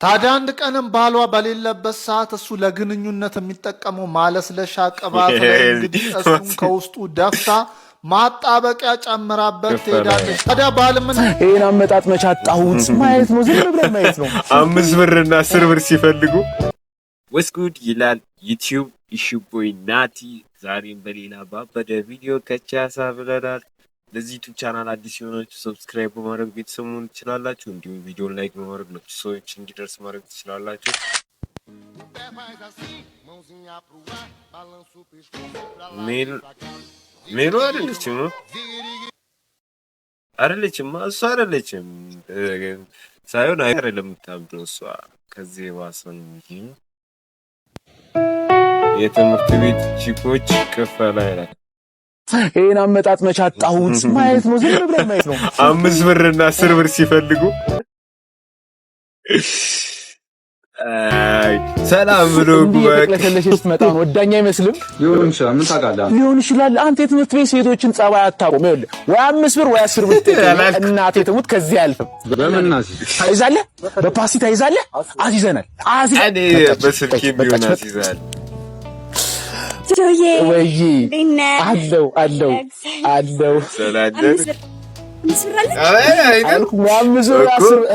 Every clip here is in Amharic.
ታዲያ አንድ ቀንም ባሏ በሌለበት ሰዓት እሱ ለግንኙነት የሚጠቀመው ማለስለሻ ቅባት ላይ እንግዲህ እሱን ከውስጡ ደፍታ ማጣበቂያ ጨምራበት ትሄዳለች። ታዲያ ባል ምን ይሄን አመጣጥ መቻጣሁት ማየት ነው፣ ዝም ብለን ማየት ነው። 5 ብርና 10 ብር ሲፈልጉ ወስጉድ ይላል ዩቲዩብ ኢሹቦይ ናቲ። ዛሬም በሌላ ባበደ ቪዲዮ ከቻሳ ብለናል። ለዚህ ዩቲዩብ ቻናል አዲስ የሆናችሁ ሰብስክራይብ በማድረግ ቤተሰብ መሆን ትችላላችሁ። እንዲሁም ቪዲዮን ላይክ በማድረግ ኖቲፊኬሽን እንዲደርስ ማድረግ ትችላላችሁ። ሜሉ አይደለችም እሷ አይደለችም ሳይሆን አይደለም የምታምደው እሷ ከዚህ የባሰ ነው እንጂ የትምህርት ቤት ቺኮች ከፈላ ይላል። ይሄን አመጣጥ መቻጣሁት ማየት ነው፣ ዝም ብለን ማየት ነው። 5 ብርና 10 ብር ሲፈልጉ ሰላም ብሎ ለከለሽ ስትመጣ ነው ወዳኛ አይመስልም። ሊሆን ይችላል። ምን ታውቃለህ? ሊሆን ይችላል። አንተ የትምህርት ቤት ሴቶችን ጸባይ አታውቁም። ይኸውልህ ወይ 5 ብር ወይ 10 ብር እናቴ ትሙት ከዚህ አያልፍም። በምን ታይዛለህ? በፓስቲ ታይዛለህ? አዚዘናል። እኔ በስልኬ ቢሆን አዚዛል ወይ አለው ሰላደር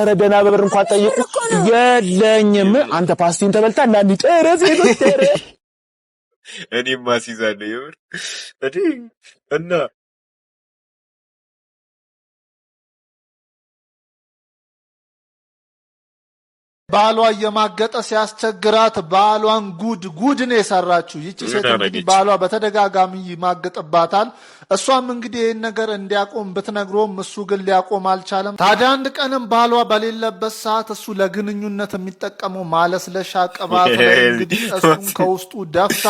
ረደና በበር እንኳን ጠይቁ የለኝም። አንተ ፓስቲን ተበልታ እንዳንዲ ጥረት ሴቶች እኔም አስይዛለሁ ይወር እና ባሏ እየማገጠ ሲያስቸግራት ባሏን ጉድ ነው የሰራችው። ይቺ ሴት እንግዲህ ባሏ በተደጋጋሚ ይማገጥባታል። እሷም እንግዲህ ይህን ነገር እንዲያቆም ብትነግሮም እሱ ግን ሊያቆም አልቻለም። ታዲያ አንድ ቀንም ባሏ በሌለበት ሰዓት እሱ ለግንኙነት የሚጠቀመው ማለስለሻ ቅባት ላይ እንግዲህ እሱን ከውስጡ ደፍታ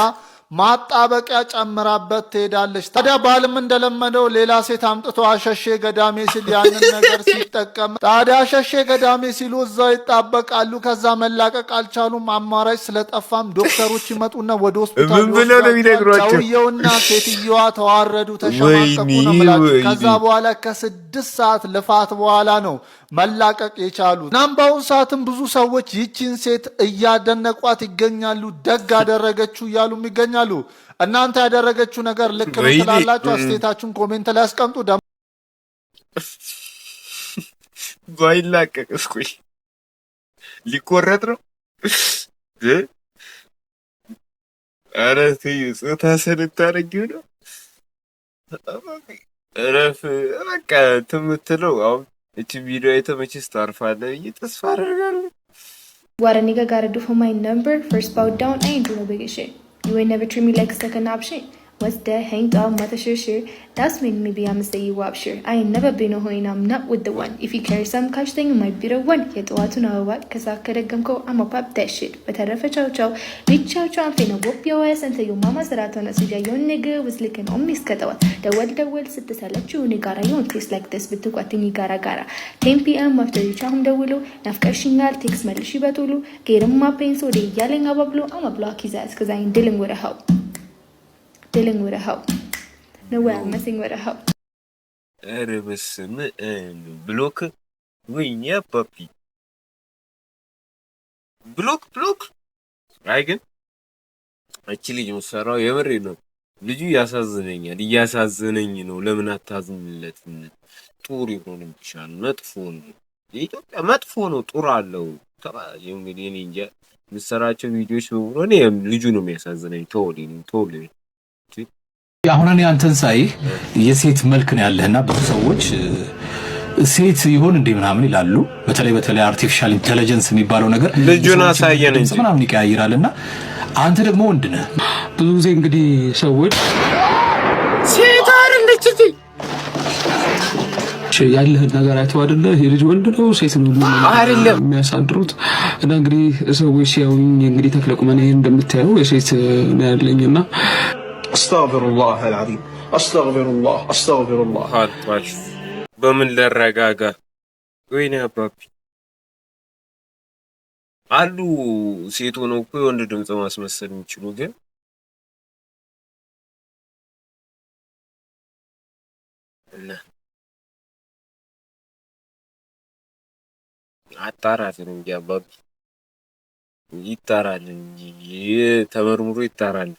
ማጣበቂያ ጨምራበት ትሄዳለች። ታዲያ ባልም እንደለመደው ሌላ ሴት አምጥቶ አሸሼ ገዳሜ ሲል ያንን ነገር ሲጠቀም ታዲያ አሸሼ ገዳሜ ሲሉ እዛው ይጣበቃሉ። ከዛ መላቀቅ አልቻሉም። አማራጭ ስለጠፋም ዶክተሮች ይመጡና ወደ ሆስፒታል ይወስዷቸው። ሰውየውና ሴትየዋ ተዋረዱ፣ ተሸማቀቁ ነው የምላችሁ። ከዛ በኋላ ከ6 ሰዓት ልፋት በኋላ ነው መላቀቅ የቻሉት። እናም በአሁኑ ሰዓትም ብዙ ሰዎች ይቺን ሴት እያደነቋት ይገኛሉ። ደግ አደረገችው እያሉም ይገኛሉ። እናንተ ያደረገችው ነገር ልክ ነው ትላላችሁ? አስተያየታችሁን ኮሜንት ላይ አስቀምጡ። ባይላቀቅ እስኪ ሊቆረጥ ነው። ኧረ ጽታሰን ታረጊው ነው። ረፍ በቃ ትምትለው አሁን እቺ ቪዲዮ አይተመችስ ታርፋለህ ብዬ ተስፋ አደርጋለሁ። What a nigga gotta do for my number? First bow down, I ain't do no big shit. You ain't never treat me like a second option. What's that? Hang dog, mother sure. That's made maybe I'ma say you up sure. I ain't never been a hoe and I'm not with the one. If you carry some cash then you might be the one. Yet what to know what? Cause I coulda gum go, I'ma pop that shit. But I refer chow. Reach chow, I'm finna whoop your ass until your mama said I told us your nigga was licking on me scatawat. The world sit this I let you nigga you don't taste like this but took what thing gara. 10 PM after you chow the willow, nafkashingal takes my shibatulu, get him my pain so they yelling about blue, I'ma block his ass cause I ain't dealing with a hoe. Dealing with a hoe. No way I'm messing with a hoe. ኧረ በስመ አብ ብሎክ ወይኔ አባቢ ብሎክ አይ ግን እቺ ልጅ መሰራው የምሬ ነው። ልጁ እያሳዘነኝ ነው። ለምን አታዝንለትም? ጡር ይሆን ይችላል። መጥፎ ነው። የኢትዮጵያ መጥፎ ነው። ጡር አለው እንግዲህ እኔ እንጃ ምሰራቸው ቪዲዮዎች በሙሉ እኔ ልጁ ነው የሚያሳዝነኝ። ተወልኝ አሁን እኔ አንተን ሳይ የሴት መልክ ነው ያለህና ብዙ ሰዎች ሴት ይሆን እንዴ ምናምን ይላሉ። በተለይ አርቲፊሻል ኢንተለጀንስ የሚባለው ነገር ልጁን አሳየን እንጂ ምናምን ይቀያይራልና አንተ ደግሞ ወንድ ነህ። ብዙ ጊዜ እንግዲህ ሰዎች ሴት አይደለች እንጂ ያለህ ነገር አይተው አይደለ የልጅ ወንድ ነው ሴት ነው አይደለም የሚያሳድሩት። እና እንግዲህ ሰዎች ሲያዩኝ እንግዲህ ተክለቁመን እንደምታየው የሴት ነው ያለኝና አስተግፊሩላህ አልዓዚም አስተግፊሩላህ አጥዋሽ በምን ለረጋጋ ወይኔ አባቢ አሉ ሴት ሆነው እኮ የወንድ ድምጽ ማስመሰል የሚችሉ ግን እና አጣራት ነው እንጂ አባቢ ይጣራል እንጂ ተመርምሮ ይጣራል።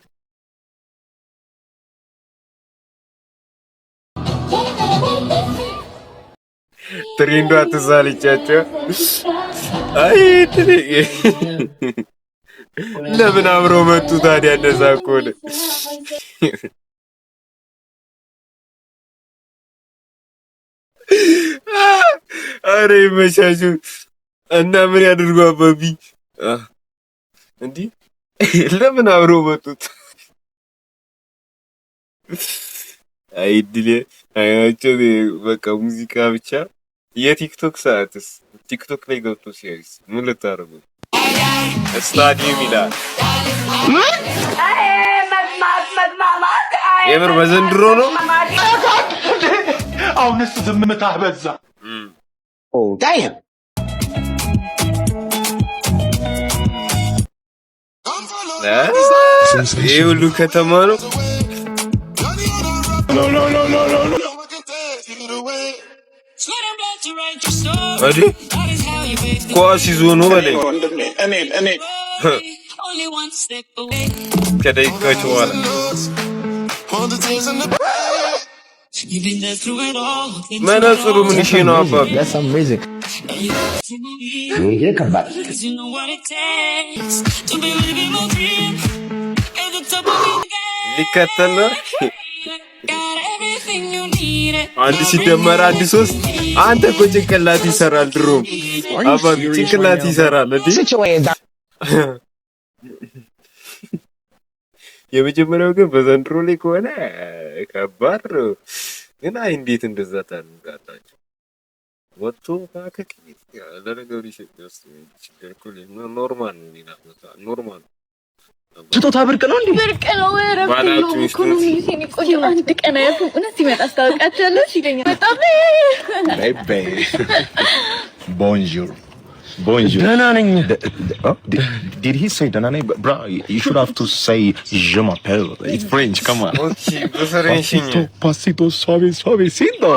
ትሬንዷ ተዛልቻቸው አይ ለምን አብረው መጡ ታዲያ? እንደዛ ከሆነ አሬ መሻሹ እና ምን ያድርጉ አባቢ እንዴ? ለምን አብረው መጡት? አይድል አያቸው በቃ ሙዚቃ ብቻ። የቲክቶክ ሰዓትስ ቲክቶክ ላይ ገብቶ ሲያይስ ምን ልታረጉ? ስታዲየም ይላል የምር በዘንድሮ ነው። አሁንስ ዝምታ በዛ። ዳይም ይሄ ሁሉ ከተማ ነው። አዲ ኳስ ይዞ ነው በለኝ ከደቂቃዎች በኋላ መነጽሩ ምን እሺ ነው አባቢ? ይሄ ከባድ ሊከተል ነው። አንድ ሲደመር አንድ 3 አንተ እኮ ጭንቅላት ይሰራል። ድሮም አባቢ ጭንቅላት ይሰራል እንዴ? የመጀመሪያው ግን በዘንድሮ ላይ ከሆነ ከባድ ነው። ግን አይ እንዴት እንደዛ ታደርጋላችሁ? ወጥቶ ካከክ ለነገሩ ይችላል። ችግር እኮ ኖርማል ነው። ኖርማል ስጦታ ብርቅ ነው እንዴ? ብርቅ ነው። ረፍቴሎ ኢኮኖሚ ሲኒ ቆዩ አንድ ቀን አያልኩም። እውነት ይመጣ አስታውቃቸዋለሁ ይለኛል። በጣም ቤቤ ቦንጆር Bonjour. Did he say Danane? Bro, you should have to say je m'appelle. It's French, come on. Okay, Pasito, suavecito.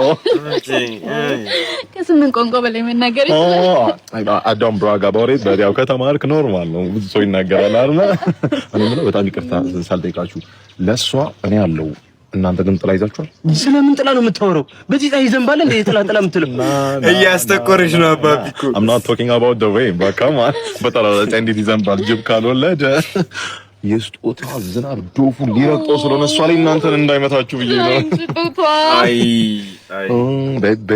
ከስምንት ቋንቋ በላይ መናገር ይችላል። I don't brag about it, but ያው ከተማርክ ኖርማል ነው። ብዙ ሰው ይናገራል አይደል? እኔ ምለው በጣም ይቅርታ ሳልጠይቃችሁ ለሷ እኔ አለው እናንተ ግን ጥላ ይዛችኋል። ስለምን ጥላ ነው የምታወራው? በዚህ ጣይ ዘንባለ እንደ ጥላ የምትለው እያስተቆረሽ ነው አባቢኩ። I'm not talking about the way, but come on. በጣም እንዴት ይዘንባል ጅብ ካልወለደ የስጦታ ዝናብ ዶፉ ሊረግጠው ስለሆነ እሷ ላይ እናንተን እንዳይመታችሁ ብዬ ነው። አይ ቤቤ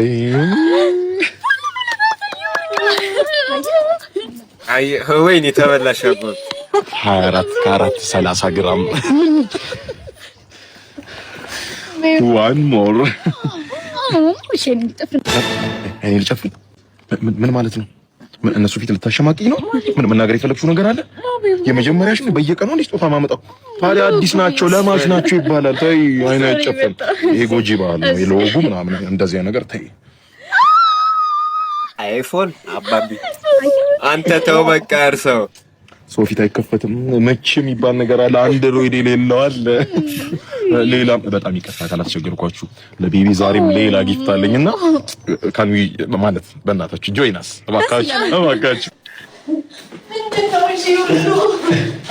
አይ ወይኔ ተበላሽ አባቢ 24 ካራት 30 ግራም one more እኔ ልጨፍር ምን ማለት ነው? እነሱ ፊት ልታሸማቅኝ ነው? ምን መናገር የፈለግሽው ነገር አለ? የመጀመሪያሽ ነው በየቀኑ እንዴ ስጦታ ማመጣው? ታዲያ አዲስ ናቸው ለማሽ ናቸው ይባላል። ተይ አይና አይጨፈን። ይሄ ጎጂ ባህል ነው። የለወጉ ምናምን እንደዚህ ነገር ተይ። አይፎን አባቢ አንተ ተው በቃ እርሰው። ሰው ፊት አይከፈትም። መቼ የሚባል ነገር አለ። አንድሮይድ የሌለው አለ። ሌላም በጣም ይቅርታ ካላስቸገርኳችሁ ለቤቢ ዛሬም ሌላ ጊፍት አለኝና ካን ዊ ማለት በእናታችሁ ጆይናስ እባካችሁ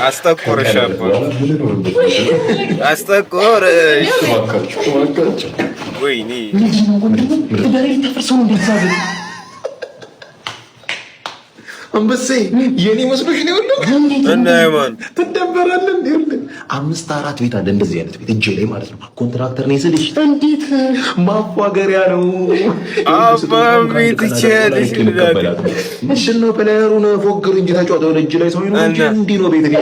አስተቆረሽ አስተቆረሽ ወይኔ አንበሴ የኔ መስሎሽ ነው ያለው እና ማን ተደበራለ እንዴ? 5-4 ቤት አለ እንደዚህ አይነት ቤት እጄ ላይ ማለት ነው። ኮንትራክተር ነው ስልሽ እንዴት ማዋገሪያ ነው አባቢ ትችያለሽ ልዳት ምንድን ነው ፕሌየሩን ፎግር እንጂ ተጫወተው እጅ ላይ ሰው ነው እንጂ እንዲህ ነው ቤት ነው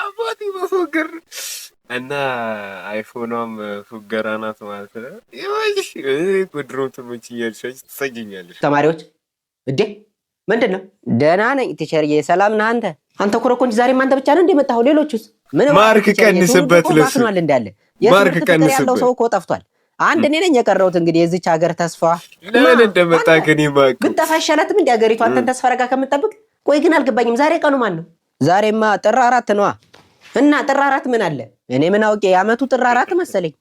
አባቲ በፎግር እና አይፎኗም ፉገራ ናት ማለት ነው። ይኸውልሽ ጉድሮ ትመጪኛለሽ ትሰጊኛለሽ። ተማሪዎች እንዴ ምንድነው? ደህና ነኝ ቲቸርዬ። ሰላም ነህ አንተ? አንተ ኮረኮንች ዛሬም አንተ ብቻ ነህ እንዴ መጣሁ? ሌሎቹስ ምን ማርክ ቀንስበት ለሱ እንዳለ ማርክ ቀንስበት ያለው ሰው እኮ ጠፍቷል። አንድ እኔ ነኝ የቀረሁት። እንግዲህ የዚች ሀገር ተስፋ ለምን እንደመጣ ከኔ ማቅ ብትጠፋ አይሻላትም እንዴ ሀገሪቱ አንተን ተስፋ አድርጋ ከምትጠብቅ? ቆይ ግን አልገባኝም። ዛሬ ቀኑ ማን ነው? ዛሬማ ጥር 4 ነዋ። እና ጥር 4 ምን አለ? እኔ ምን አውቄ? የዓመቱ ጥር 4 መሰለኝ።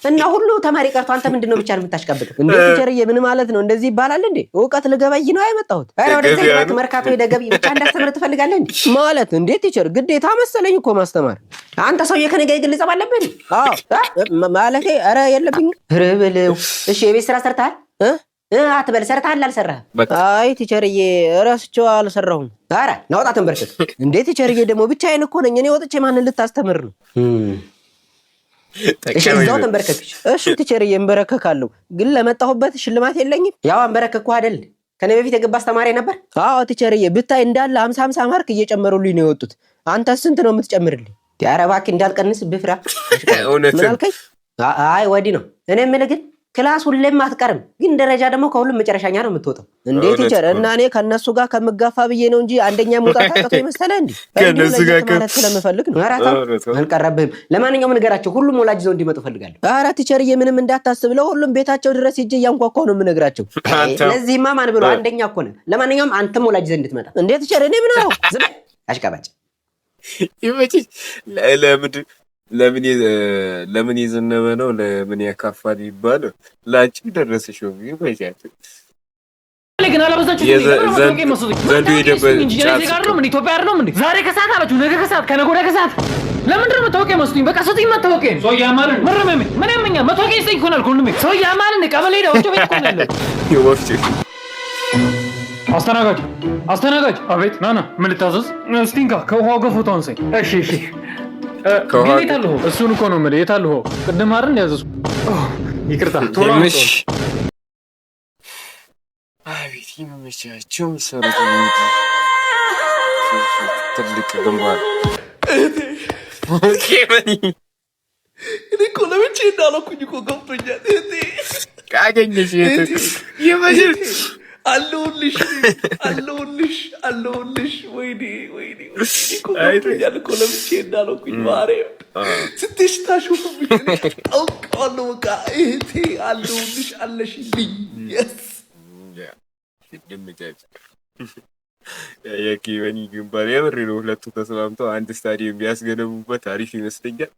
እና ሁሉ ተማሪ ቀርቶ አንተ ምንድነው ብቻ የምታሽቀብጠው እንዴ? ቲቸርዬ ምን ማለት ነው? እንደዚህ ይባላል እንዴ? እውቀት ልገበይ ነው የመጣሁት። አረ ወደዚህ ባክ መርካቶ የደገብ ብቻ እንዳስተምር ትፈልጋለህ እንዴ? ማለት እንዴ ቲቸር ግዴታ መሰለኝ እኮ ማስተማር። አንተ ሰውዬ ከነገ ይግል ጸብ አለብህ? አዎ ማለቴ አረ የለብኝ ረበለው። እሺ የቤት ስራ ሰርተሃል? አትበል ሰርተሃል አልሰራህም? አይ ቲቸርዬ እረስቼው አልሰራሁም። አረ ናውጣ ተንበርከክ እንዴ ቲቸርዬ ደግሞ ብቻዬን እኮ ነኝ እኔ ወጥቼ ማንን ልታስተምር ነው? እሺ እዛው ተንበርከክሽ። እሺ ቲቸርዬ እንበረከካለሁ ግን ለመጣሁበት ሽልማት የለኝም? ያው አንበረከኩ አይደል? ከኔ በፊት የገባ አስተማሪ ነበር። አዎ ቲቸርዬ ብታይ እንዳለ 50 ማርክ እየጨመሩልኝ ነው የወጡት። አንተ ስንት ነው የምትጨምርልኝ? ኧረ እባክህ እንዳልቀንስ ብፍራ። ምን አልከኝ? አይ ወዲህ ነው እኔ የምልህ ግን ክላስ ሁሌም አትቀርም ግን ደረጃ ደግሞ ከሁሉም መጨረሻኛ ነው የምትወጣው። እንዴ ቲቸር እና እኔ ከነሱ ጋር ከምጋፋ ብዬ ነው እንጂ አንደኛ መውጣት አቀቶ ይመስላል እንዴ? ከነሱ ጋር ማለት ስለምፈልግ ነው። ኧረ ተው አልቀረብህም። ለማንኛውም ንገራቸው ሁሉም ወላጅ ዘው እንዲመጡ ፈልጋለሁ። ኧረ ቲቸርዬ ምንም እንዳታስብ ለሁሉም ቤታቸው ድረስ ሂጅ እያንኳኳሁ ነው የምነግራቸው። ለዚህማ ማን ብሎ አንደኛ እኮ ነው። ለማንኛውም አንተም ወላጅ ዘንድ እንድትመጣ። እንዴ ቲቸር እኔ ምን አለው? ዝም አሽቃባጭ ይመጪ ለምን የዘነበ ነው ለምን ያካፋል ይባላል። ላንቺ ደረሰሽ ነው ይበጃት ለግና ለበዛችሁ ዘንዱ የደበ ኢትዮጵያ አይደለም እንዴ? ዛሬ ከሰዓት አላችሁ ነገ ከሰዓት ከነገ ወዲያ ከሰዓት ለምንድን ነው መታወቂያ መስጡኝ? በቃ ሰጡኝ መታወቂያ። ሰው ያማል ምንም ምን ያመኛል? መታወቂያ ይስጠኝ ይሆናል ኮንዶም ሰው ያማል እንዴ? ቀበሌ ሄዳ ወጭ ቤት ኮን ያለው ይወፍጭ አስተናጋጅ አቤት ናና ምን ልታዘዝ? ስቲንካ ከውሃው ጋር ፎቶ አንሳኝ። እሺ ግን የታለሁ? እሱን እኮ ነው የምልህ። የታለሁ? ቅድም አይደል ያዘዝኩ? ይቅርታ ትንሽ አቤት ይመቻቸው ሰሩት ትልቅ ግንባር እኔ እኮ ለብቻ እንዳልኩኝ እኮ ገብቶኛል። ካገኘሽ ይመችል አለሁልሽ ወይኔ እኮ ገብቶኛል እኮ ለብቻ እንዳልኩኝ ማርያም ስትሽታሹብኝ አውቃለሁ። በቃ እህቴ አለሁልሽ አለሽልኝ የኪበኒ ግንባር የምር ነው። ሁለቱ ተስማምተው አንድ ስታዲየም ቢያስገነቡበት አሪፍ ይመስለኛል።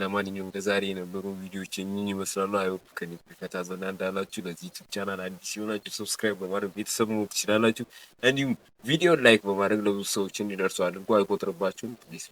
ለማንኛውም ለዛሬ የነበሩ ቪዲዮዎች እኚህን ይመስላሉ። አይሆፕ ከኔ ከታዘና እንዳላችሁ ለዚህ ዩቲዩብ ቻናል አዲስ ሲሆናችሁ ሰብስክራይብ በማድረግ ቤተሰብ መሆን ትችላላችሁ። እንዲሁም ቪዲዮን ላይክ በማድረግ ለብዙ ሰዎች እንዲደርሱ አድርጎ አይቆጥርባችሁም። ፕሊዝ